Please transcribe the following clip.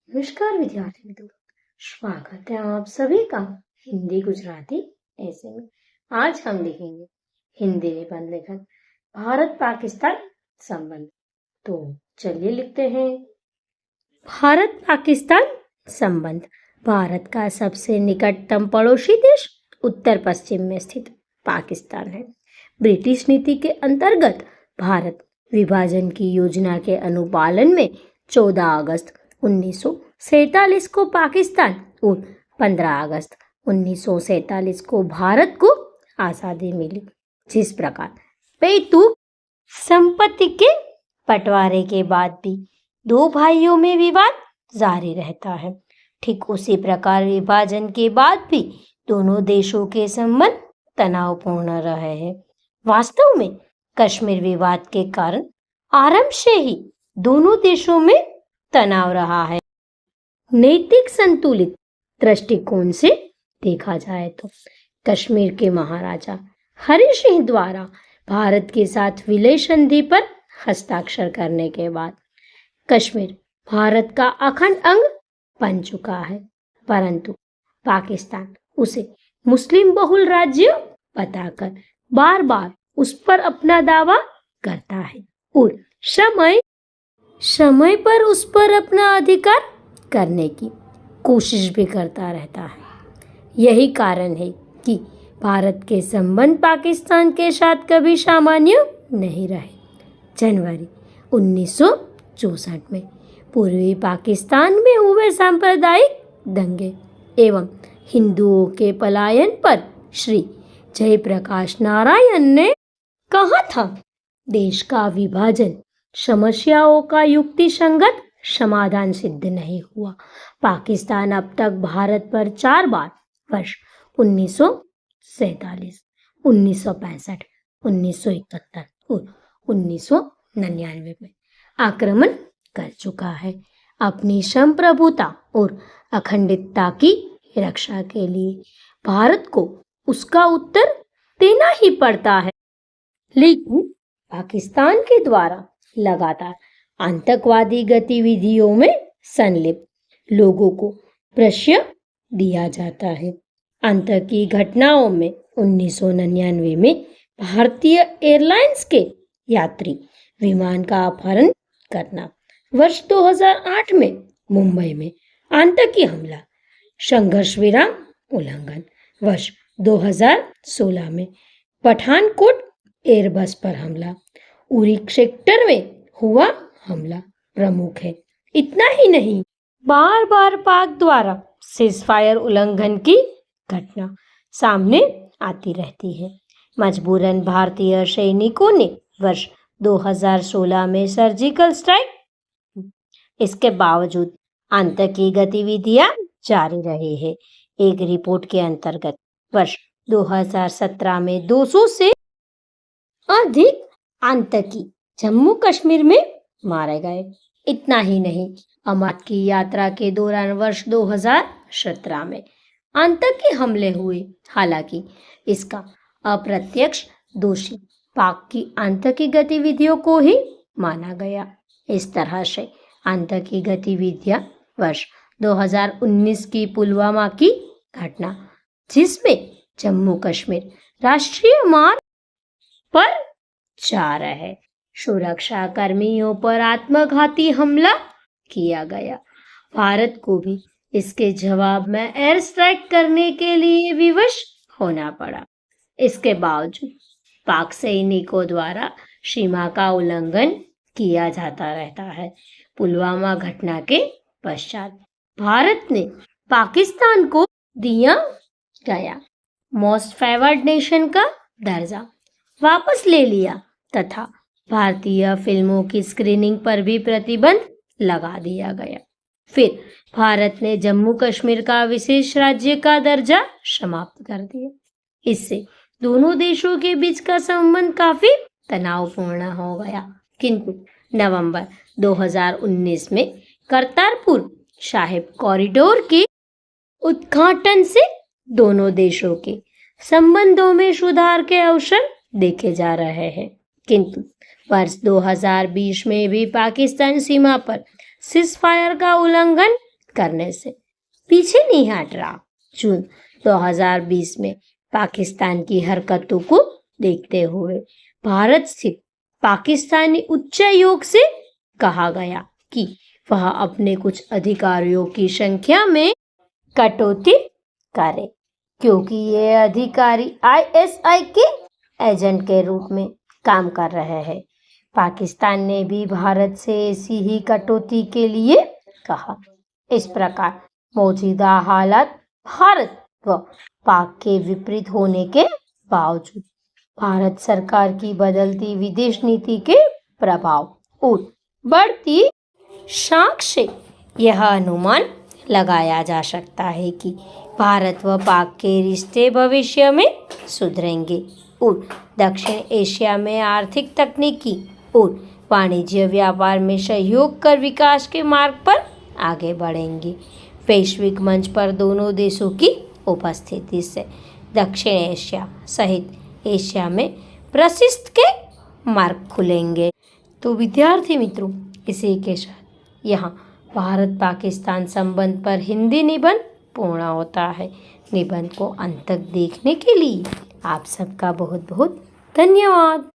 नमस्कार विद्यार्थी मित्रों, स्वागत है आप सभी का हिंदी गुजराती ऐसे में। आज हम लिखेंगे हिंदी निबंध लेखन भारत पाकिस्तान संबंध। तो चलिए लिखते हैं। भारत पाकिस्तान संबंध। भारत का सबसे निकटतम पड़ोसी देश उत्तर पश्चिम में स्थित पाकिस्तान है। ब्रिटिश नीति के अंतर्गत भारत विभाजन की योजना के अनुपालन में 14 अगस्त 1947 को पाकिस्तान और 15 अगस्त 1947 को भारत को आज़ादी मिली। जिस प्रकार पैतृक संपत्ति के बंटवारे के बाद भी दो भाइयों में विवाद जारी रहता है, ठीक उसी प्रकार विभाजन के बाद भी दोनों देशों के संबंध तनावपूर्ण रहे हैं। वास्तव में कश्मीर विवाद के कारण आरंभ से ही दोनों देशों में तनाव रहा है। नैतिक संतुलित दृष्टिकोण से देखा जाए तो कश्मीर के महाराजा हरि सिंह द्वारा भारत के साथ विलय संधि पर हस्ताक्षर करने के बाद कश्मीर भारत का अखंड अंग बन चुका है, परंतु पाकिस्तान उसे मुस्लिम बहुल राज्य बताकर बार बार उस पर अपना दावा करता है और समय पर उस पर अपना अधिकार करने की कोशिश भी करता रहता है। यही कारण है कि भारत के संबंध पाकिस्तान के साथ कभी सामान्य नहीं रहे। जनवरी 1964 में पूर्वी पाकिस्तान में हुए सांप्रदायिक दंगे एवं हिंदुओं के पलायन पर श्री जयप्रकाश नारायण ने कहा था, देश का विभाजन समस्याओं का युक्तिसंगत समाधान सिद्ध नहीं हुआ। पाकिस्तान अब तक भारत पर 4 बार वर्ष 1947, 1965, 1971 और 1999 में आक्रमण कर चुका है। अपनी संप्रभुता और अखंडता की रक्षा के लिए भारत को उसका उत्तर देना ही पड़ता है, लेकिन पाकिस्तान के द्वारा लगातार आतंकवादी गतिविधियों में संलिप्त लोगों को प्रश्रय दिया जाता है। आतंकी घटनाओं में 1999 में भारतीय एयरलाइंस के यात्री विमान का अपहरण करना, वर्ष 2008 में मुंबई में आतंकी हमला, संघर्ष विराम उल्लंघन, वर्ष 2016 में पठानकोट एयरबस पर हमला, उरी सेक्टर में हुआ हमला प्रमुख है। इतना ही नहीं, बार बार पाक द्वारा सीज़फायर उल्लंघन की घटना सामने आती रहती है। मजबूरन भारतीय सैनिकों ने वर्ष 2016 में सर्जिकल स्ट्राइक, इसके बावजूद आतंकी गतिविधियां जारी रही है। एक रिपोर्ट के अंतर्गत वर्ष 2017 में 200 से अधिक आतंकी जम्मू कश्मीर में मारे गए। इतना ही नहीं, अमरनाथ की यात्रा के दौरान वर्ष 2017 में आतंकी हमले हुए। हालांकि इसका अप्रत्यक्ष दोषी पाक की आतंकी गतिविधियों को ही माना गया। इस तरह से आतंकी गतिविधियां वर्ष 2019 की पुलवामा की घटना, जिसमें जम्मू कश्मीर राष्ट्रीय मार्ग पर जा रहे सुरक्षा कर्मियों पर आत्मघाती हमला किया गया। भारत को भी इसके जवाब में एयर स्ट्राइक करने के लिए विवश होना पड़ा। इसके बावजूद पाक सैनिकों द्वारा सीमा का उल्लंघन किया जाता रहता है। पुलवामा घटना के पश्चात भारत ने पाकिस्तान को दिया गया मोस्ट फेवर्ड नेशन का दर्जा वापस ले लिया तथा भारतीय फिल्मों की स्क्रीनिंग पर भी प्रतिबंध लगा दिया गया। फिर भारत ने जम्मू कश्मीर का विशेष राज्य का दर्जा समाप्त कर दिया। इससे दोनों देशों के बीच का संबंध काफी तनावपूर्ण हो गया। किंतु नवंबर 2019 में करतारपुर साहिब कॉरिडोर के उद्घाटन से दोनों देशों के संबंधों में सुधार के अवसर देखे जा रहे हैं। किंतु वर्ष 2020 में भी पाकिस्तान सीमा पर सीज़फायर का उल्लंघन करने से पीछे नहीं हट रहा। जून 2020 में पाकिस्तान की हरकतों को देखते हुए भारत स्थित पाकिस्तानी उच्चायोग से कहा गया कि वह अपने कुछ अधिकारियों की संख्या में कटौती करे, क्योंकि ये अधिकारी आईएसआई के एजेंट के रूप में काम कर रहे हैं। पाकिस्तान ने भी भारत से ऐसी ही कटौती के लिए कहा। इस प्रकार मौजूदा हालात भारत व पाक के विपरीत होने के बावजूद भारत सरकार की बदलती विदेश नीति के प्रभाव और बढ़ती साख से यह अनुमान लगाया जा सकता है कि भारत व पाक के रिश्ते भविष्य में सुधरेंगे और दक्षिण एशिया में आर्थिक, तकनीकी और वाणिज्य व्यापार में सहयोग कर विकास के मार्ग पर आगे बढ़ेंगे। वैश्विक मंच पर दोनों देशों की उपस्थिति से दक्षिण एशिया सहित एशिया में प्रशिस्त के मार्ग खुलेंगे। तो विद्यार्थी मित्रों, इसी के साथ यहाँ भारत पाकिस्तान संबंध पर हिंदी निबंध पूर्ण होता है। निबंध को अंत तक देखने के लिए आप सबका बहुत बहुत धन्यवाद।